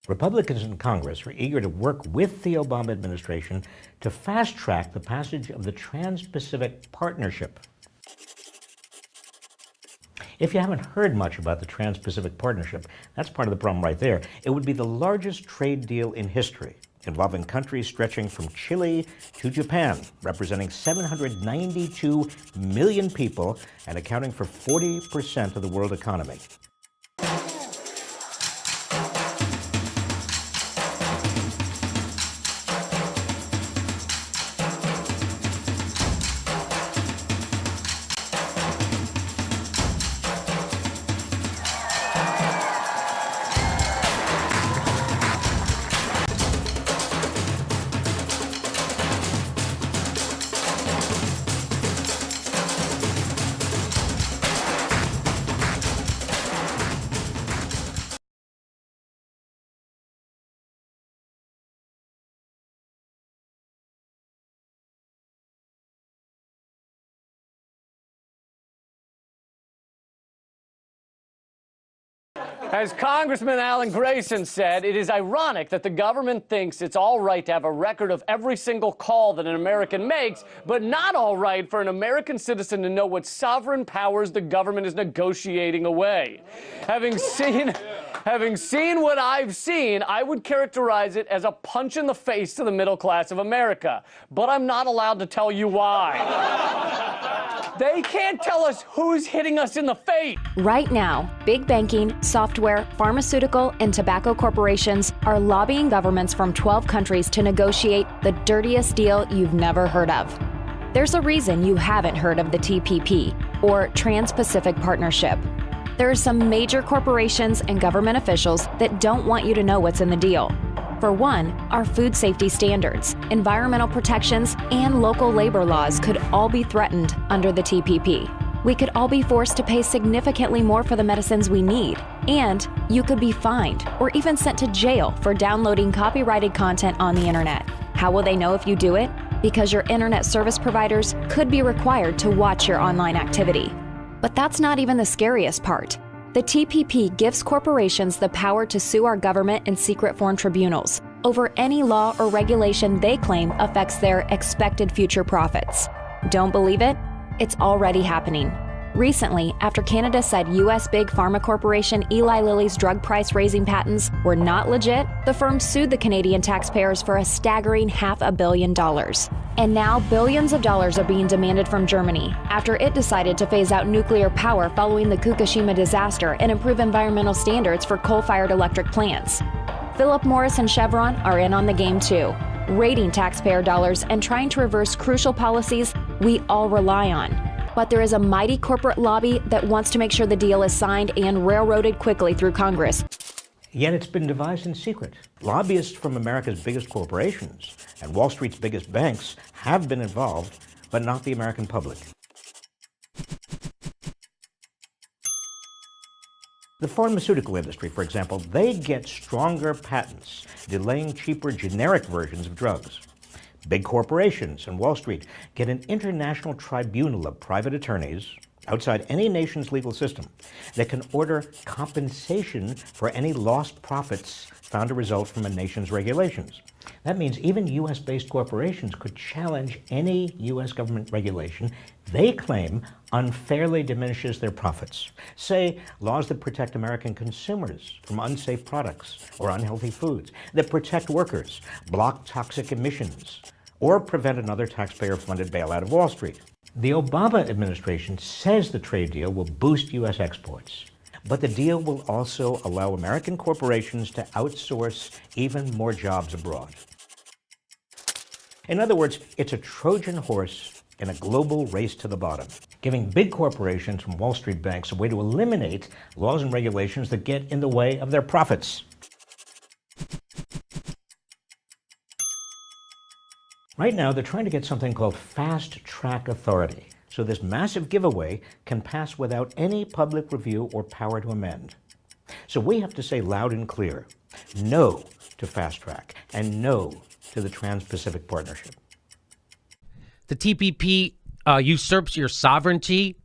Republicans in Congress are eager to work with the Obama administration to fast-track the passage of the Trans-Pacific Partnership. If you haven't heard much about the Trans-Pacific Partnership, that's part of the problem right there. It would be the largest trade deal in history, involving countries stretching from Chile to Japan, representing 792 million people and accounting for 40% of the world economy. As Congressman Alan Grayson said, it is ironic that the government thinks it's all right to have a record of every single call that an American makes, but not all right for an American citizen to know what sovereign powers the government is negotiating away. Having seen what I've seen, I would characterize it as a punch in the face to the middle class of America. But I'm not allowed to tell you why. They can't tell us who's hitting us in the face. Right now, big banking, software, pharmaceutical, and tobacco corporations are lobbying governments from 12 countries to negotiate the dirtiest deal you've never heard of. There's a reason you haven't heard of the TPP, or Trans-Pacific Partnership. There are some major corporations and government officials that don't want you to know what's in the deal. For one, our food safety standards, environmental protections, and local labor laws could all be threatened under the TPP. We could all be forced to pay significantly more for the medicines we need, and you could be fined or even sent to jail for downloading copyrighted content on the internet. How will they know if you do it? Because your internet service providers could be required to watch your online activity. But that's not even the scariest part. The TPP gives corporations the power to sue our government in secret foreign tribunals over any law or regulation they claim affects their expected future profits. Don't believe it? It's already happening. Recently, after Canada said U.S. big pharma corporation Eli Lilly's drug price-raising patents were not legit, the firm sued the Canadian taxpayers for a staggering $500 million. And now billions of dollars are being demanded from Germany after it decided to phase out nuclear power following the Fukushima disaster and improve environmental standards for coal-fired electric plants. Philip Morris and Chevron are in on the game too, raiding taxpayer dollars and trying to reverse crucial policies we all rely on. But there is a mighty corporate lobby that wants to make sure the deal is signed and railroaded quickly through Congress. Yet it's been devised in secret. Lobbyists from America's biggest corporations and Wall Street's biggest banks have been involved, but not the American public. The pharmaceutical industry, for example, they get stronger patents, delaying cheaper generic versions of drugs. Big corporations and Wall Street get an international tribunal of private attorneys outside any nation's legal system that can order compensation for any lost profits found to result from a nation's regulations. That means even U.S.-based corporations could challenge any U.S. government regulation they claim unfairly diminishes their profits. Say, laws that protect American consumers from unsafe products or unhealthy foods, that protect workers, block toxic emissions, or prevent another taxpayer-funded bailout of Wall Street. The Obama administration says the trade deal will boost U.S. exports, but the deal will also allow American corporations to outsource even more jobs abroad. In other words, it's a Trojan horse in a global race to the bottom, giving big corporations from Wall Street banks a way to eliminate laws and regulations that get in the way of their profits. Right now, they're trying to get something called fast-track authority, so this massive giveaway can pass without any public review or power to amend. So we have to say loud and clear, no to fast-track and no to the Trans-Pacific Partnership. The TPP usurps your sovereignty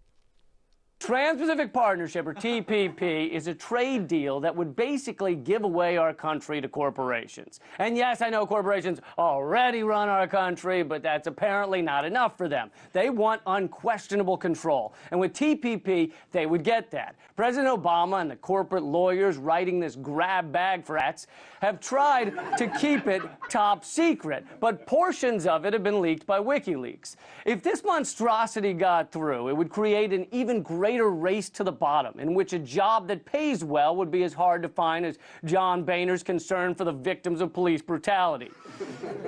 Trans-Pacific Partnership, or TPP, is a trade deal that would basically give away our country to corporations. And yes, I know corporations already run our country, but that's apparently not enough for them. They want unquestionable control. And with TPP, they would get that. President Obama and the corporate lawyers writing this grab bag for rats have tried to keep it top secret, but portions of it have been leaked by WikiLeaks. If this monstrosity got through, it would create an even greater race to the bottom, in which a job that pays well would be as hard to find as John Boehner's concern for the victims of police brutality.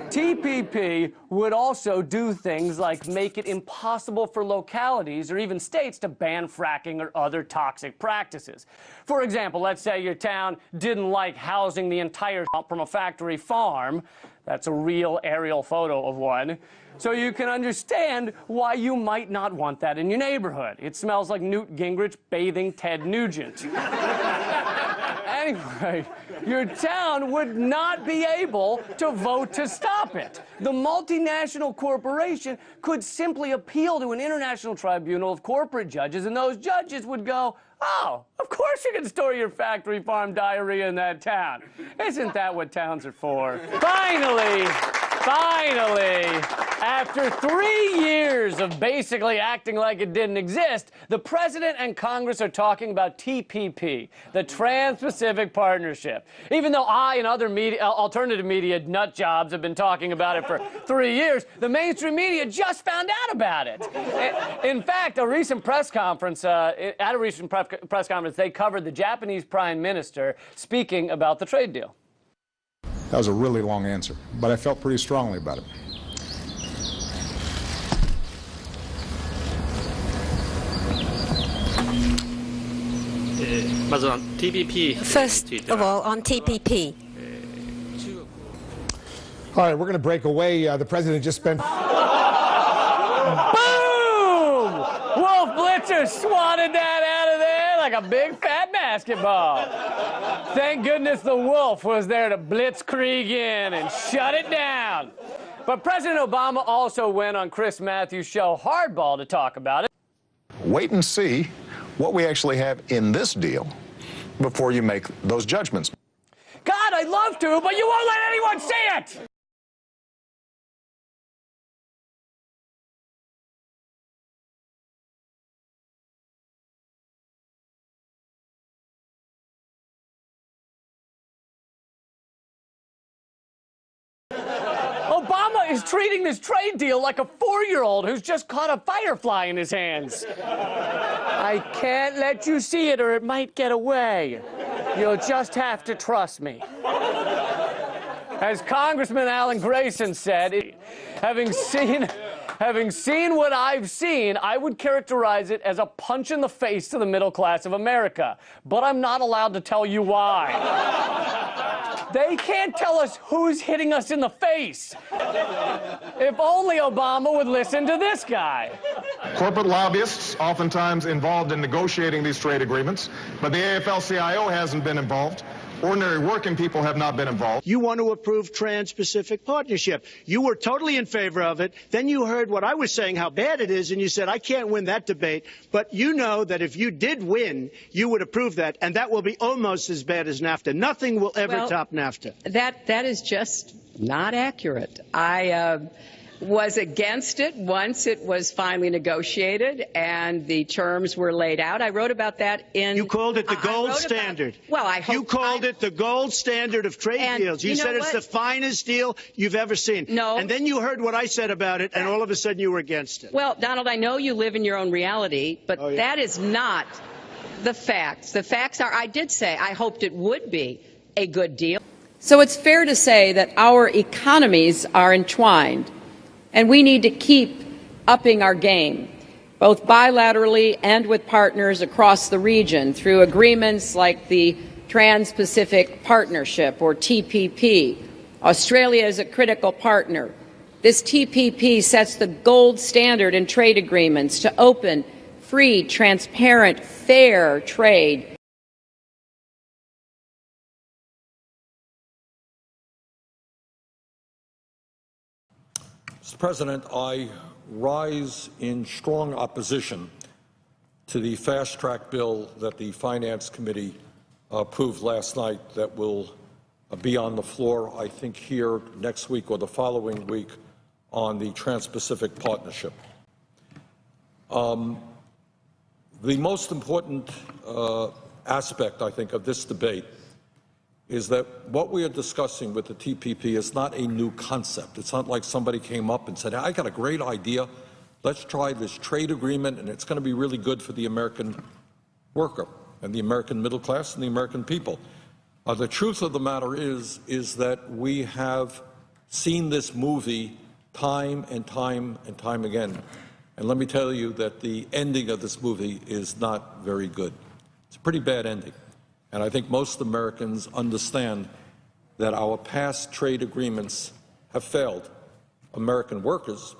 TPP would also do things like make it impossible for localities or even states to ban fracking or other toxic practices. For example, let's say your town didn't like housing the entire from a factory farm. That's a real aerial photo of one. So you can understand why you might not want that in your neighborhood. It smells like Newt Gingrich bathing Ted Nugent. Anyway, your town would not be able to vote to stop it. The multinational corporation could simply appeal to an international tribunal of corporate judges, and those judges would go, "Oh, of course you can store your factory farm diarrhea in that town. Isn't that what towns are for?" Finally, after 3 years of basically acting like it didn't exist, the president and Congress are talking about TPP, the Trans-Pacific Partnership. Even though I and other media, alternative media nut jobs have been talking about it for 3 years, the mainstream media just found out about it. In fact, at a recent press conference, they covered the Japanese Prime Minister speaking about the trade deal. That was a really long answer, but I felt pretty strongly about it. First of all, on TPP. All right, we're going to break away. The president just spent... Boom! Wolf Blitzer swatted that out of there like a big fat basketball. Thank goodness the Wolf was there to blitzkrieg in and shut it down. But President Obama also went on Chris Matthews' show Hardball to talk about it. Wait and see what we actually have in this deal before you make those judgments. God, I'd love to, but you won't let anyone see it! Obama is treating this trade deal like a 4-year-old who's just caught a firefly in his hands. I can't let you see it or it might get away. You'll just have to trust me. As Congressman Alan Grayson said, having seen what I've seen, I would characterize it as a punch in the face to the middle class of America. But I'm not allowed to tell you why. They can't tell us who's hitting us in the face. If only Obama would listen to this guy. Corporate lobbyists oftentimes involved in negotiating these trade agreements, but the AFL-CIO hasn't been involved. Ordinary working people have not been involved. You want to approve Trans-Pacific Partnership. You were totally in favor of it. Then you heard what I was saying, how bad it is, and you said, I can't win that debate. But you know that if you did win, you would approve that, and that will be almost as bad as NAFTA. Nothing will ever top NAFTA. That is just not accurate. I was against it once it was finally negotiated and the terms were laid out. I wrote about that in... You called it the gold standard. You called it the gold standard of trade deals. You said it's the finest deal you've ever seen. No. And then you heard what I said about it, and all of a sudden you were against it. Well, Donald, I know you live in your own reality, but that is not the facts. The facts are, I did say I hoped it would be a good deal. So it's fair to say that our economies are entwined, and we need to keep upping our game, both bilaterally and with partners across the region through agreements like the Trans-Pacific Partnership, or TPP. Australia is a critical partner. This TPP sets the gold standard in trade agreements to open, free, transparent, fair trade. Mr. President, I rise in strong opposition to the fast-track bill that the Finance Committee approved last night that will be on the floor, I think, here next week or the following week on the Trans-Pacific Partnership. The most important aspect, I think, of this debate is that what we are discussing with the TPP is not a new concept. It's not like somebody came up and said, I got a great idea. Let's try this trade agreement, and it's going to be really good for the American worker and the American middle class and the American people. The truth of the matter is that we have seen this movie time and time and time again. And let me tell you that the ending of this movie is not very good. It's a pretty bad ending. And I think most Americans understand that our past trade agreements have failed American workers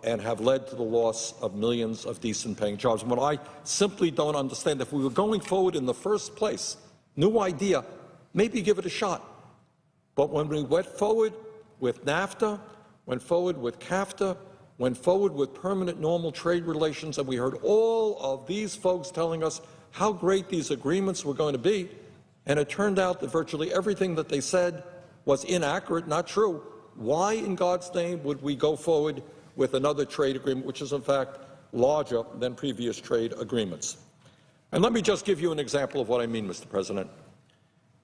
and have led to the loss of millions of decent-paying jobs. And what I simply don't understand, if we were going forward in the first place, new idea, maybe give it a shot. But when we went forward with NAFTA, went forward with CAFTA, went forward with permanent normal trade relations, and we heard all of these folks telling us how great these agreements were going to be, and it turned out that virtually everything that they said was inaccurate, not true. Why in God's name would we go forward with another trade agreement, which is in fact larger than previous trade agreements? And let me just give you an example of what I mean, Mr. President.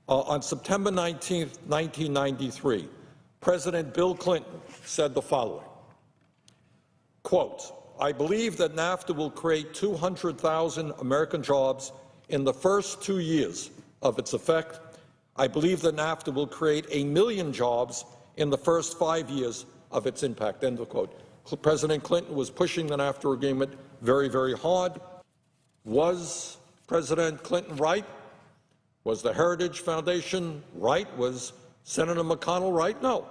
On September 19, 1993, President Bill Clinton said the following, quote, I believe that NAFTA will create 200,000 American jobs in the first 2 years of its effect. I believe that NAFTA will create 1 million jobs in the first 5 years of its impact, end of quote. President Clinton was pushing the NAFTA agreement very, very hard. Was President Clinton right? Was the Heritage Foundation right? Was Senator McConnell right? No.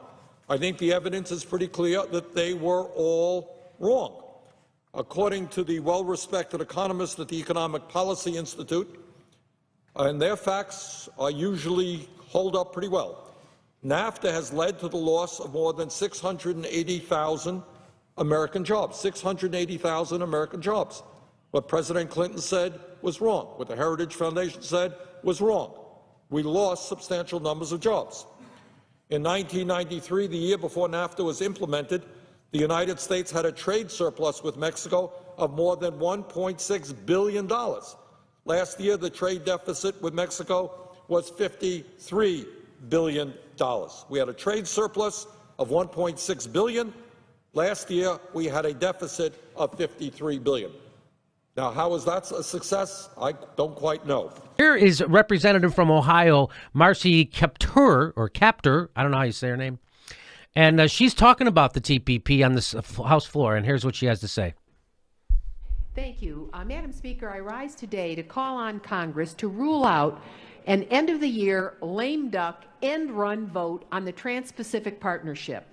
I think the evidence is pretty clear that they were all wrong. According to the well-respected economists at the Economic Policy Institute, and their facts usually hold up pretty well, NAFTA has led to the loss of more than 680,000 American jobs, 680,000 American jobs. What President Clinton said was wrong. What the Heritage Foundation said was wrong. We lost substantial numbers of jobs. In 1993, the year before NAFTA was implemented, the United States had a trade surplus with Mexico of more than $1.6 billion. Last year, the trade deficit with Mexico was $53 billion. We had a trade surplus of $1.6 billion. Last year, we had a deficit of $53 billion. Now, how is that a success? I don't quite know. Here is Representative from Ohio, Marcy Kaptur, I don't know how you say her name. And she's talking about the TPP on the House floor, and here's what she has to say. Thank you. Madam Speaker, I rise today to call on Congress to rule out an end-of-the-year lame duck end-run vote on the Trans-Pacific Partnership.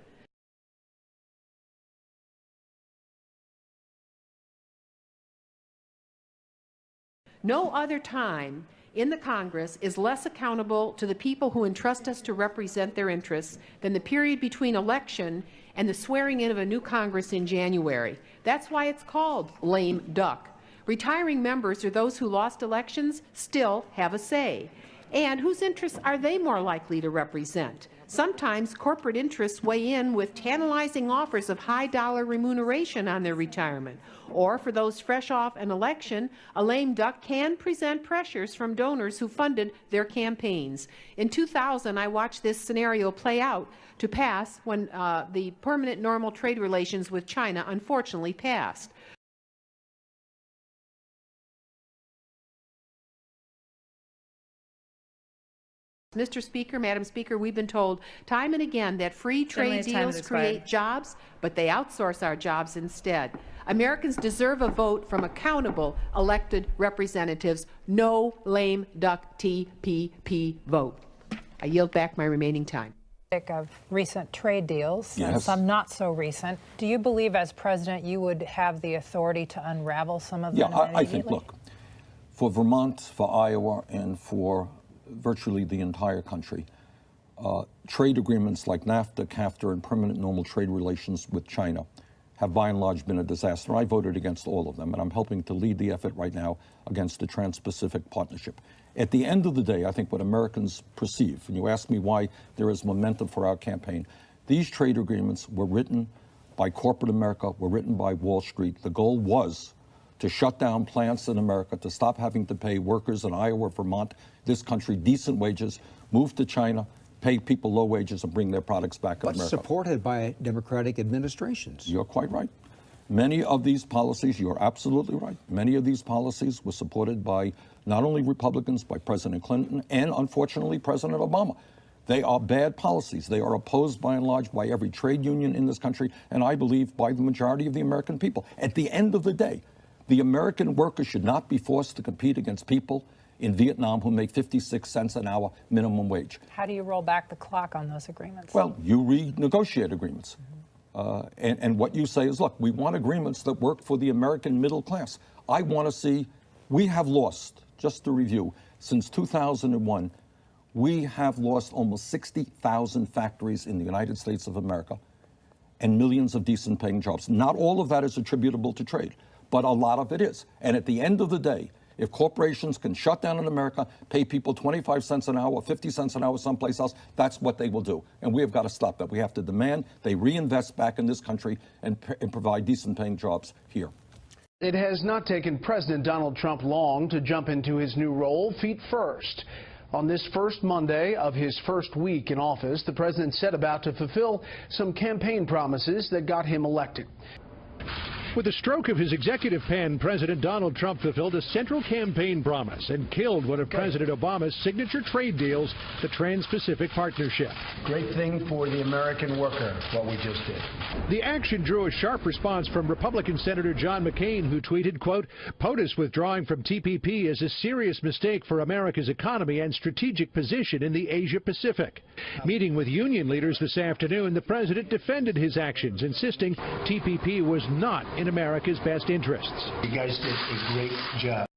No other time in the Congress is less accountable to the people who entrust us to represent their interests than the period between election and the swearing in of a new Congress in January. That's why it's called lame duck. Retiring members or those who lost elections still have a say. And whose interests are they more likely to represent? Sometimes corporate interests weigh in with tantalizing offers of high-dollar remuneration on their retirement. Or for those fresh off an election, a lame duck can present pressures from donors who funded their campaigns. In 2000, I watched this scenario play out to pass when the permanent normal trade relations with China unfortunately passed. Mr. Speaker, Madam Speaker, we've been told time and again that free trade deals create jobs, but they outsource our jobs instead. Americans deserve a vote from accountable elected representatives. No lame duck TPP vote. I yield back my remaining time. Of recent trade deals, yes, and some not so recent. Do you believe as president you would have the authority to unravel some of them? Yeah, I think, look, for Vermont, for Iowa, and for virtually the entire country, trade agreements like NAFTA, CAFTA, and permanent normal trade relations with China have by and large been a disaster. I voted against all of them, and I'm helping to lead the effort right now against the Trans-Pacific Partnership. At the end of the day, I think what Americans perceive, and you ask me why there is momentum for our campaign, these trade agreements were written by corporate America, were written by Wall Street. The goal was to shut down plants in America, to stop having to pay workers in Iowa, Vermont, this country, decent wages, move to China, pay people low wages, and bring their products back in America. But supported by Democratic administrations. You're quite right. Many of these policies, you're absolutely right, many of these policies were supported by not only Republicans, by President Clinton, and unfortunately President Obama. They are bad policies. They are opposed by and large by every trade union in this country, and I believe by the majority of the American people. At the end of the day, the American worker should not be forced to compete against people in Vietnam who make 56 cents an hour minimum wage. How do you roll back the clock on those agreements? Well, you renegotiate agreements. And what you say is, look, we want agreements that work for the American middle class. I want to see, we have lost, just to review, since 2001, we have lost almost 60,000 factories in the United States of America and millions of decent paying jobs. Not all of that is attributable to trade, but a lot of it is. And at the end of the day, if corporations can shut down in America, pay people 25 cents an hour, 50 cents an hour someplace else, that's what they will do. And we have got to stop that. We have to demand they reinvest back in this country and provide decent paying jobs here. It has not taken President Donald Trump long to jump into his new role, feet first. On this first Monday of his first week in office, the president set about to fulfill some campaign promises that got him elected. With the stroke of his executive pen, President Donald Trump fulfilled a central campaign promise and killed one of President Obama's signature trade deals, the Trans-Pacific Partnership. Great thing for the American worker, what we just did. The action drew a sharp response from Republican Senator John McCain, who tweeted, quote, "POTUS withdrawing from TPP is a serious mistake for America's economy and strategic position in the Asia-Pacific." Meeting with union leaders this afternoon, the president defended his actions, insisting TPP was not in America's best interests. You guys did a great job.